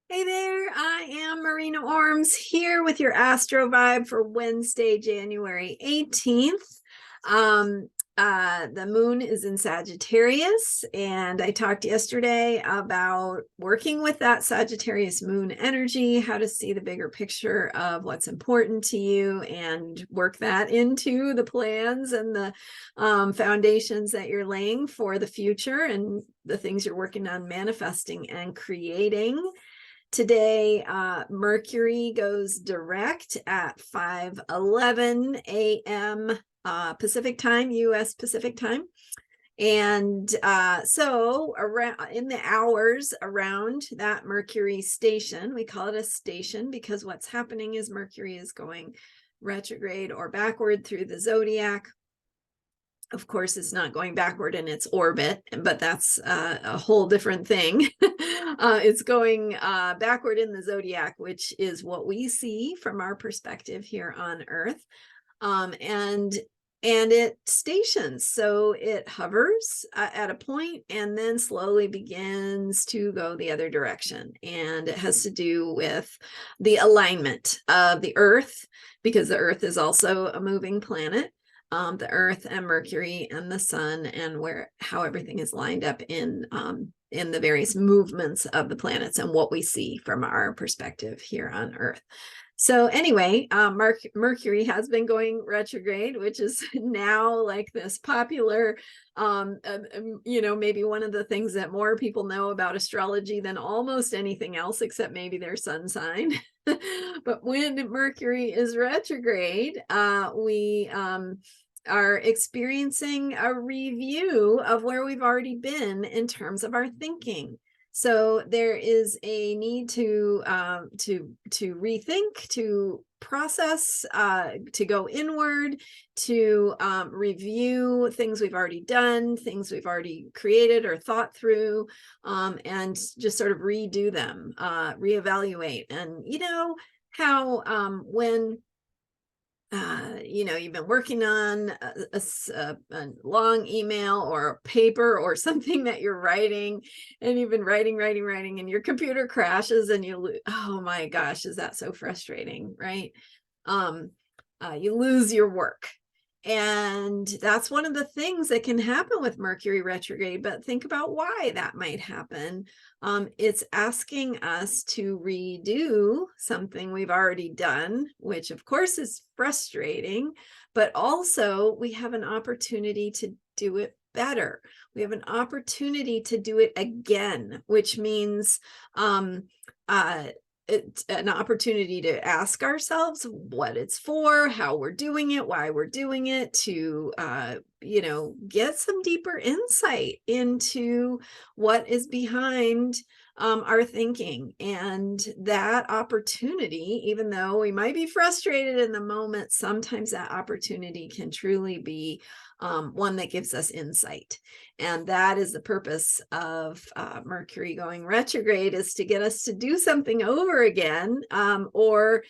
Hey there, I am Marina Ormes here with your Astro Vibe for Wednesday, January 18th. The moon is in Sagittarius, and I talked yesterday about working with that Sagittarius moon energy, how to see the bigger picture of what's important to you and work that into the plans and the foundations that you're laying for the future and the things you're working on manifesting and creating. Today, Mercury goes direct at 5:11 a.m. Pacific time, U.S. Pacific time. And so around in the hours around that Mercury station, we call it a station because what's happening is Mercury is going retrograde or backward through the zodiac. Of course, it's not going backward in its orbit, but that's a whole different thing. It's going backward in the zodiac, which is what we see from our perspective here on Earth. And it stations, so it hovers at a point and then slowly begins to go the other direction. And it has to do with the alignment of the Earth, because the Earth is also a moving planet. The Earth and Mercury and the Sun, and how everything is lined up in the various movements of the planets and what we see from our perspective here on Earth. So anyway, Mercury has been going retrograde, which is now like this popular, maybe one of the things that more people know about astrology than almost anything else, except maybe their sun sign. But when Mercury is retrograde, we are experiencing a review of where we've already been in terms of our thinking. So there is a need to rethink, to process, to go inward, to review things we've already done, things we've already created or thought through, and just sort of redo them, reevaluate. And how when you've been working on a long email or a paper or something that you're writing, and you've been writing, and your computer crashes and oh my gosh, is that so frustrating, right? You lose your work. And that's one of the things that can happen with Mercury retrograde, but think about why that might happen. It's asking us to redo something we've already done, which of course is frustrating, but also we have an opportunity to do it better. We have an opportunity to do it again, which means it's an opportunity to ask ourselves what it's for, how we're doing it, why we're doing it, to get some deeper insight into what is behind our thinking. And that opportunity, even though we might be frustrated in the moment, sometimes that opportunity can truly be one that gives us insight. And that is the purpose of Mercury going retrograde, is to get us to do something over again, or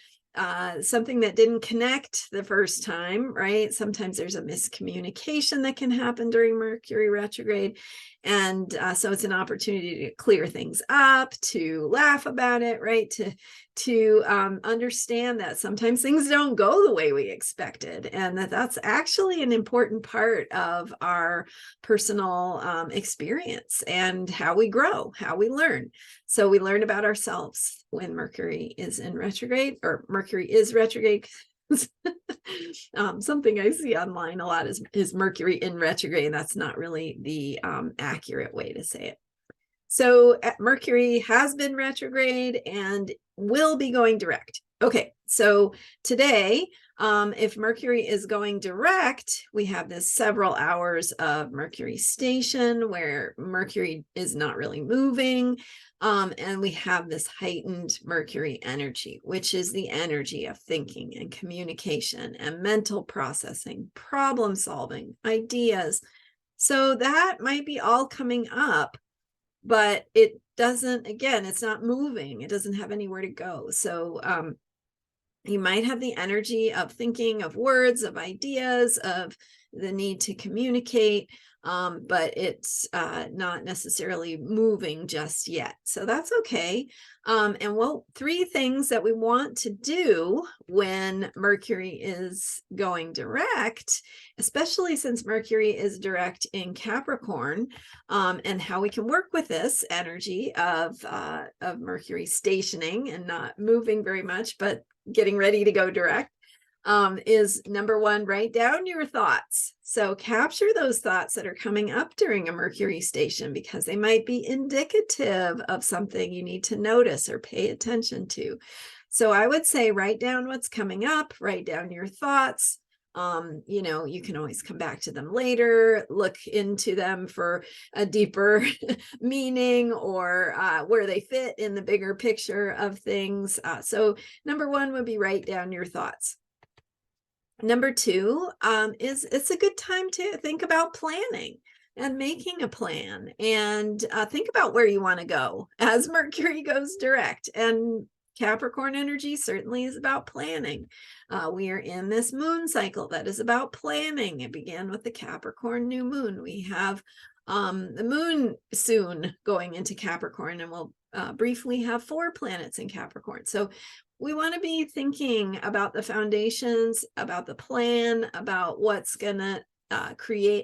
something that didn't connect the first time, right? Sometimes there's a miscommunication that can happen during Mercury retrograde. And so it's an opportunity to clear things up, to laugh about it, right? To understand that sometimes things don't go the way we expected, and that's actually an important part of our personal experience and how we grow, how we learn. So we learn about ourselves when Mercury is in retrograde, or Mercury is retrograde. Something I see online a lot is Mercury in retrograde. That's not really the accurate way to say it. So Mercury has been retrograde and will be going direct. Okay, so today, if Mercury is going direct, we have this several hours of Mercury station where Mercury is not really moving. And we have this heightened Mercury energy, which is the energy of thinking and communication and mental processing, problem solving, ideas. So that might be all coming up, but it doesn't, again, it's not moving. It doesn't have anywhere to go. So you might have the energy of thinking, of words, of ideas, of the need to communicate. but it's not necessarily moving just yet. So that's okay. And well, 3 things that we want to do when Mercury is going direct, especially since Mercury is direct in Capricorn, and how we can work with this energy of Mercury stationing and not moving very much, but getting ready to go direct, is number 1, write down your thoughts. So capture those thoughts that are coming up during a Mercury station, because they might be indicative of something you need to notice or pay attention to. So I would say write down what's coming up, write down your thoughts. You can always come back to them later, look into them for a deeper meaning, or where they fit in the bigger picture of things. So number 1 would be write down your thoughts. Number 2 is it's a good time to think about planning and making a plan, and think about where you want to go as Mercury goes direct. And Capricorn energy certainly is about planning. We are in this moon cycle that is about planning. It began with the Capricorn new moon. We have the moon soon going into Capricorn, and we'll briefly have 4 planets in Capricorn. So we want to be thinking about the foundations, about the plan, about what's going to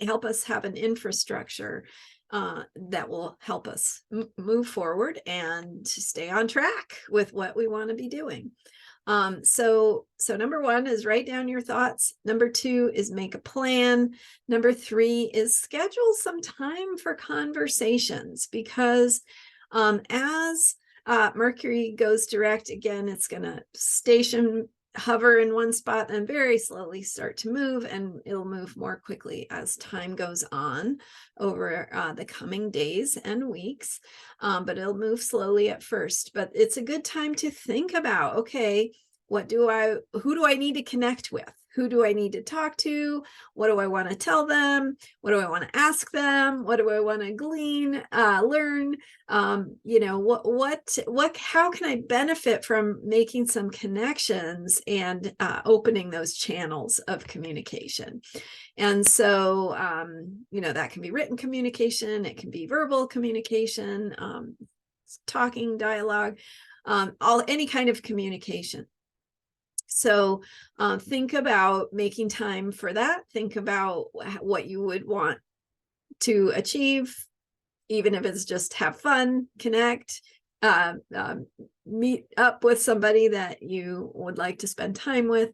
help us have an infrastructure that will help us move forward and stay on track with what we want to be doing. So number 1 is write down your thoughts. Number 2 is make a plan. Number 3 is schedule some time for conversations, because as Mercury goes direct, again, it's going to hover in one spot and very slowly start to move, and it'll move more quickly as time goes on over the coming days and weeks, but it'll move slowly at first. But it's a good time to think about, okay, who do I need to connect with? Who do I need to talk to? What do I want to tell them? What do I want to ask them? What do I want to glean, learn? How can I benefit from making some connections and opening those channels of communication? And so, that can be written communication. It can be verbal communication, talking, dialogue, any kind of communication. So think about making time for that. Think about what you would want to achieve, even if it's just have fun, connect, meet up with somebody that you would like to spend time with.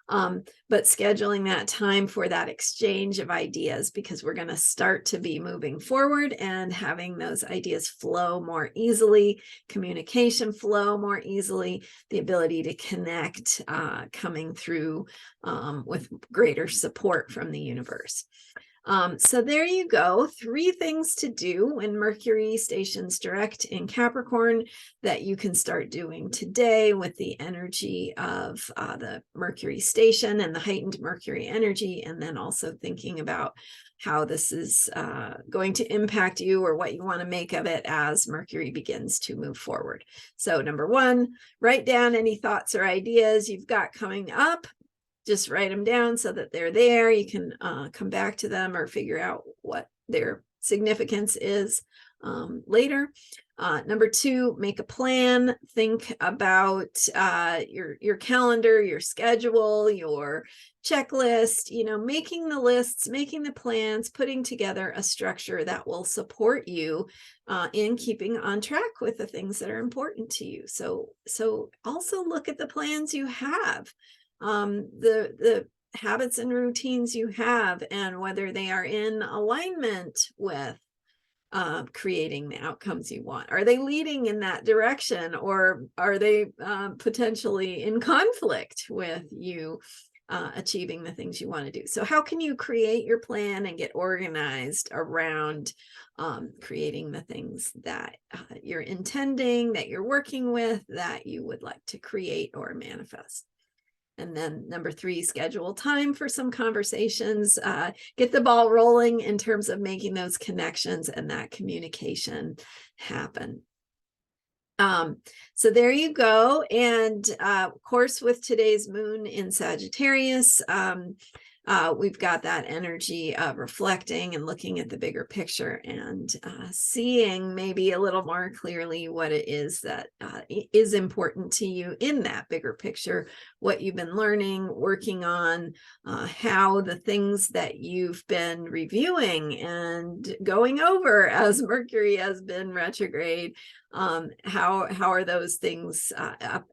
But scheduling that time for that exchange of ideas, because we're going to start to be moving forward and having those ideas flow more easily, communication flow more easily, the ability to connect coming through with greater support from the universe. So there you go. 3 things to do when Mercury stations direct in Capricorn that you can start doing today with the energy of the Mercury station and the heightened Mercury energy, and then also thinking about how this is going to impact you or what you want to make of it as Mercury begins to move forward. So number 1, write down any thoughts or ideas you've got coming up. Just write them down so that they're there. You can come back to them or figure out what their significance is later. Number 2, make a plan. Think about your calendar, your schedule, your checklist, making the lists, making the plans, putting together a structure that will support you in keeping on track with the things that are important to you. So also look at the plans you have. The habits and routines you have, and whether they are in alignment with creating the outcomes you want. Are they leading in that direction, or are they potentially in conflict with you achieving the things you want to do? So how can you create your plan and get organized around creating the things that you're intending, that you're working with, that you would like to create or manifest? And then number 3, schedule time for some conversations, get the ball rolling in terms of making those connections and that communication happen. So there you go. And of course, with today's moon in Sagittarius, we've got that energy of reflecting and looking at the bigger picture and seeing maybe a little more clearly what it is that is important to you in that bigger picture, what you've been learning, working on, how the things that you've been reviewing and going over as Mercury has been retrograde, how are those things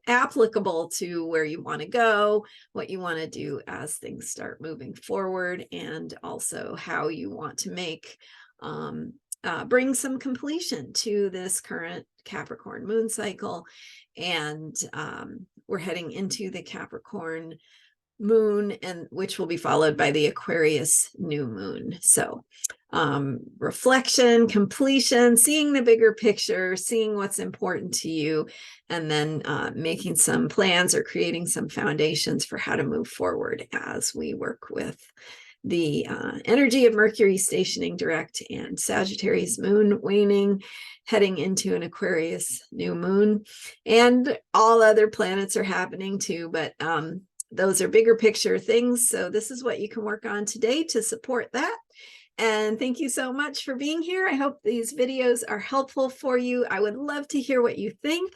applicable to where you want to go, what you want to do as things start moving forward, and also how you want to make bring some completion to this current Capricorn moon cycle. And we're heading into the Capricorn moon, and which will be followed by the Aquarius new moon. So reflection, completion, seeing the bigger picture, seeing what's important to you, and then making some plans or creating some foundations for how to move forward as we work with the energy of Mercury stationing direct and Sagittarius moon waning, heading into an Aquarius new moon. And all other planets are happening too, but those are bigger picture things. So this is what you can work on today to support that. And thank you so much for being here. I hope these videos are helpful for you. I would love to hear what you think.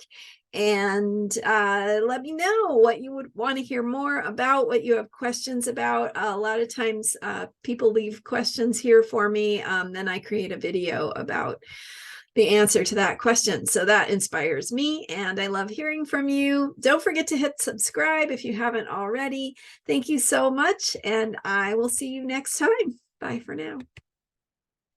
And let me know what you would want to hear more about, what you have questions about. A lot of times people leave questions here for me. Then I create a video about the answer to that question. So that inspires me, and I love hearing from you. Don't forget to hit subscribe if you haven't already. Thank you so much, and I will see you next time. Bye for now.